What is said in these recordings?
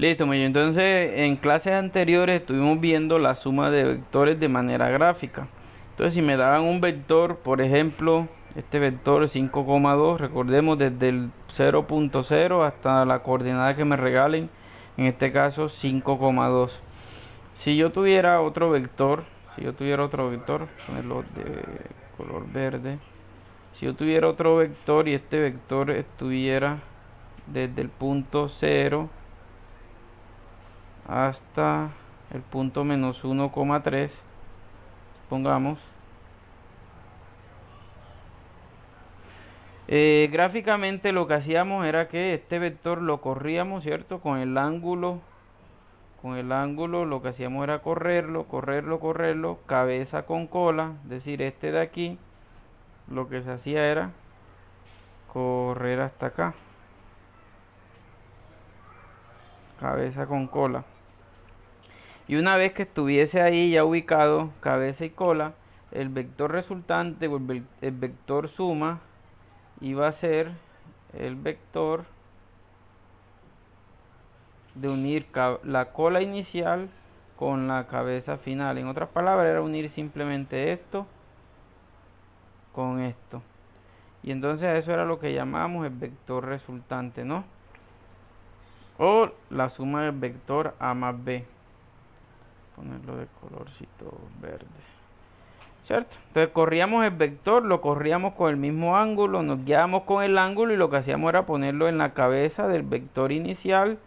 Listo, Mayo. Entonces, en clases anteriores estuvimos viendo la suma de vectores de manera gráfica. Entonces, si me daban un vector, por ejemplo, este vector 5,2, recordemos desde el 0,0 hasta la coordenada que me regalen, en este caso 5,2. Si yo tuviera otro vector, ponerlo de color verde. Si yo tuviera otro vector y este vector estuviera desde el punto 0 hasta el punto menos 1,3, pongamos. Gráficamente lo que hacíamos era que este vector lo corríamos, ¿cierto? Con el ángulo lo que hacíamos era correrlo, cabeza con cola, es decir, este de aquí, lo que se hacía era correr hasta acá, cabeza con cola. Y una vez que estuviese ahí ya ubicado cabeza y cola, el vector resultante o el vector suma iba a ser el vector de unir la cola inicial con la cabeza final. En otras palabras, era unir simplemente esto con esto. Y entonces eso era lo que llamamos el vector resultante, ¿no? O la suma del vector A más B. Ponerlo de colorcito verde. ¿Cierto? Entonces corríamos el vector, lo corríamos con el mismo ángulo, nos guiábamos con el ángulo y lo que hacíamos era ponerlo en la cabeza del vector inicial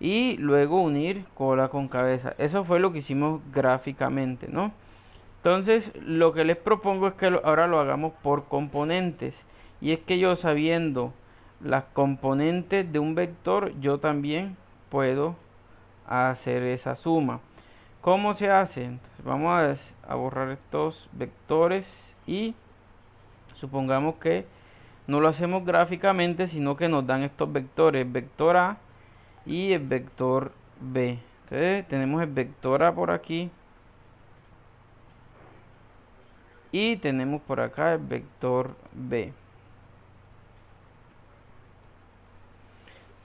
y luego unir cola con cabeza. Eso fue lo que hicimos gráficamente, ¿no? Entonces lo que les propongo es que ahora lo hagamos por componentes. Y es que yo sabiendo las componentes de un vector, yo también puedo hacer esa suma. ¿Cómo se hace? Entonces, vamos a borrar estos vectores y supongamos que no lo hacemos gráficamente, sino que nos dan estos vectores, el vector A y el vector B. Entonces tenemos el vector A por aquí y tenemos por acá el vector B.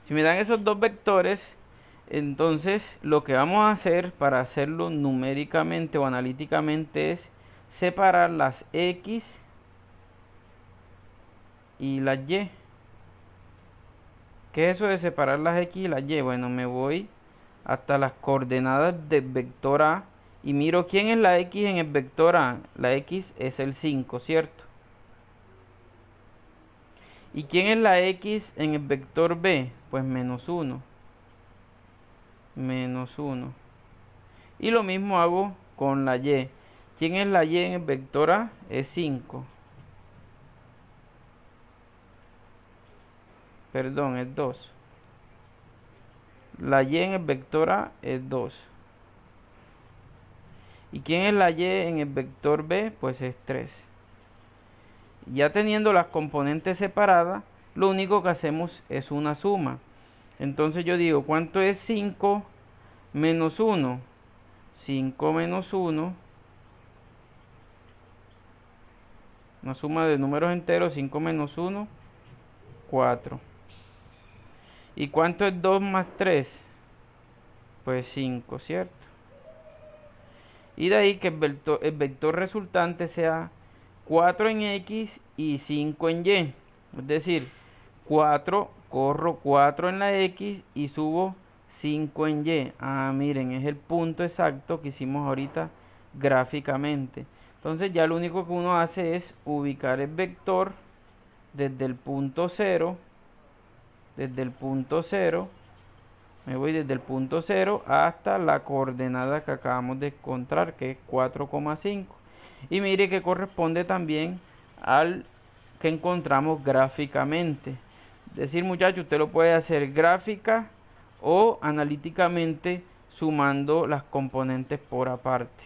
Si me dan esos dos vectores, entonces lo que vamos a hacer para hacerlo numéricamente o analíticamente es separar las X y las Y. ¿Qué es eso de separar las X y las Y? Bueno, me voy hasta las coordenadas del vector A y miro quién es la X en el vector A. La X es el 5, ¿cierto? ¿Y quién es la X en el vector B? Pues menos 1. Menos 1. Y lo mismo hago con la Y. ¿Quién es la Y en el vector A? Es 5. Perdón, es 2. La Y en el vector A es 2. ¿Y quién es la Y en el vector B? Pues es 3. Ya teniendo las componentes separadas, lo único que hacemos es una suma. Entonces yo digo, ¿cuánto es 5 menos 1? 5 menos 1, una suma de números enteros, 5 menos 1, 4. ¿Y cuánto es 2 más 3? Pues 5, ¿cierto? Y de ahí que el vector resultante sea 4 en X y 5 en Y. Es decir, 4, corro 4 en la X y subo 5 en Y. Ah, miren, es el punto exacto que hicimos ahorita gráficamente. Entonces ya lo único que uno hace es ubicar el vector desde el punto 0. Desde el punto 0. Me voy desde el punto 0 hasta la coordenada que acabamos de encontrar, que es 4,5. Y mire que corresponde también al que encontramos gráficamente. Es decir, muchachos, usted lo puede hacer gráfica o analíticamente sumando las componentes por aparte.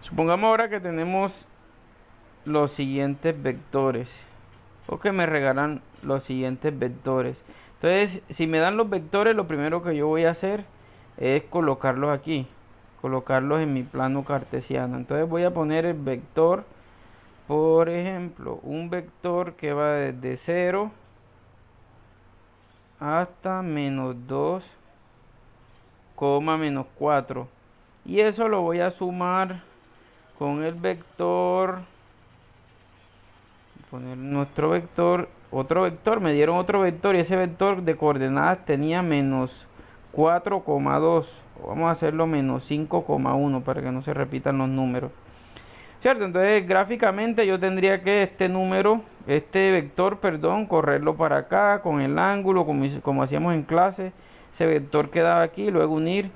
Supongamos ahora que tenemos los siguientes vectores o que me regalan los siguientes vectores. Entonces, si me dan los vectores, lo primero que yo voy a hacer es colocarlos aquí. colocarlos en mi plano cartesiano. Entonces voy a poner el vector, por ejemplo, un vector que va desde 0 hasta menos 2, menos 4. Y eso lo voy a sumar con el vector, poner nuestro vector, otro vector, me dieron otro vector y ese vector de coordenadas tenía menos 4,2. Vamos a hacerlo menos 5,1 para que no se repitan los números. ¿Cierto? Entonces gráficamente yo tendría que este vector, perdón, correrlo para acá con el ángulo, como hacíamos en clase. Ese vector quedaba aquí, luego unir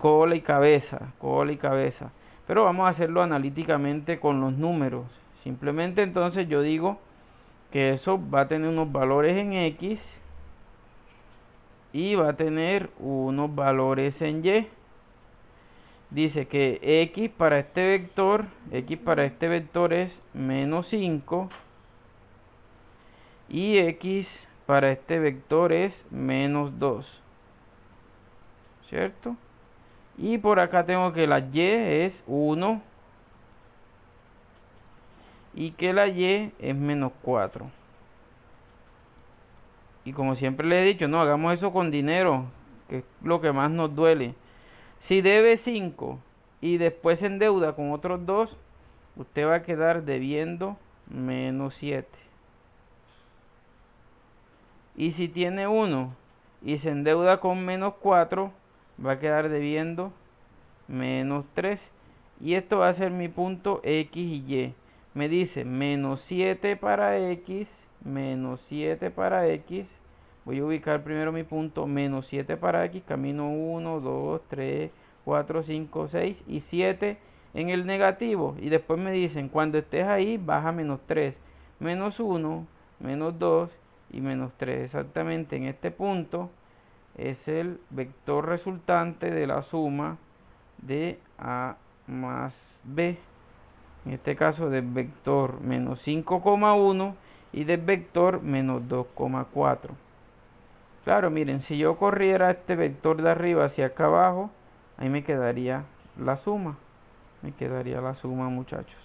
cola y cabeza, cola y cabeza. Pero vamos a hacerlo analíticamente con los números. Simplemente entonces yo digo que eso va a tener unos valores en X y va a tener unos valores en Y. Dice que X para este vector es menos 5 y X para este vector es menos 2. ¿Cierto? Y por acá tengo que la Y es 1 y que la Y es menos 4. Y como siempre le he dicho, no, hagamos eso con dinero, que es lo que más nos duele. Si debe 5 y después se endeuda con otros 2, usted va a quedar debiendo menos 7. Y si tiene 1 y se endeuda con menos 4, va a quedar debiendo menos 3. Y esto va a ser mi punto X y Y. Me dice menos 7 para X, menos 7 para X. Voy a ubicar primero mi punto, menos 7 para X, camino 1, 2, 3, 4, 5, 6 y 7 en el negativo. Y después me dicen, cuando estés ahí, baja menos 3, menos 1, menos 2 y menos 3. Exactamente en este punto es el vector resultante de la suma de A más B. En este caso del vector menos 5,1 y del vector menos 2,4. Claro, miren, si yo corriera este vector de arriba hacia acá abajo, ahí me quedaría la suma. Me quedaría la suma, muchachos.